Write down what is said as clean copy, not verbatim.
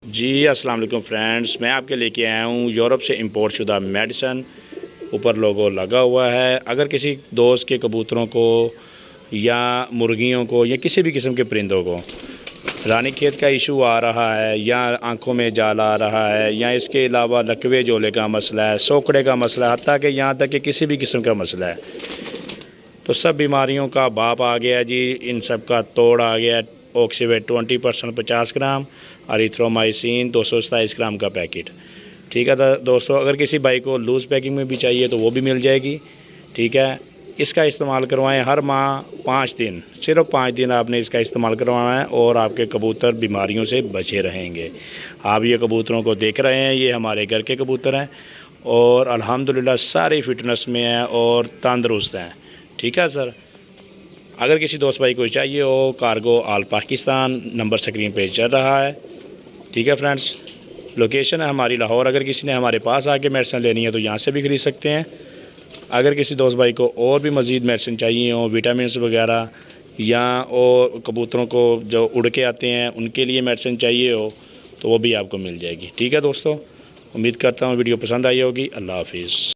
जी अस्सलाम वालेकुम फ्रेंड्स, मैं आपके लेके आया हूँ यूरोप से इंपोर्ट शुदा मेडिसन। ऊपर लोगो लगा हुआ है। अगर किसी दोस्त के कबूतरों को या मुर्गियों को या किसी भी किस्म के परिंदों को रानीखेत का इशू आ रहा है या आंखों में जाला आ रहा है या इसके अलावा लकवे जोले का मसला है, सोकड़े का मसला है, हत्ता कि यहाँ तक कि किसी भी किस्म का मसला है, तो सब बीमारियों का बाप आ गया जी। इन सब का तोड़ आ गया। ऑक्सीवेट 20% 50 ग्राम, अरिथ्रोमाइसिन 227 ग्राम का पैकेट। ठीक है दोस्तों, अगर किसी भाई को लूज़ पैकिंग में भी चाहिए तो वो भी मिल जाएगी। ठीक है, इसका इस्तेमाल करवाएं हर माह 5 दिन, सिर्फ 5 दिन आपने इसका इस्तेमाल करवाना है और आपके कबूतर बीमारियों से बचे रहेंगे। आप ये कबूतरों को देख रहे हैं, ये हमारे घर के कबूतर हैं और अल्हम्दुलिल्लाह सारी फिटनेस में हैं और तंदुरुस्त हैं। ठीक है सर, अगर किसी दोस्त भाई को चाहिए हो, कार्गो आल पाकिस्तान, नंबर स्क्रीन पे चल रहा है। ठीक है फ्रेंड्स, लोकेशन है हमारी लाहौर। अगर किसी ने हमारे पास आके मेडिसिन लेनी है तो यहाँ से भी ख़रीद सकते हैं। अगर किसी दोस्त भाई को और भी मज़ीद मेडिसिन चाहिए हो, विटामिन वगैरह, या और कबूतरों को जो उड़ के आते हैं उनके लिए मेडिसिन चाहिए हो तो वो भी आपको मिल जाएगी। ठीक है दोस्तों, उम्मीद करता हूँ वीडियो पसंद आई होगी। अल्लाह हाफिज़।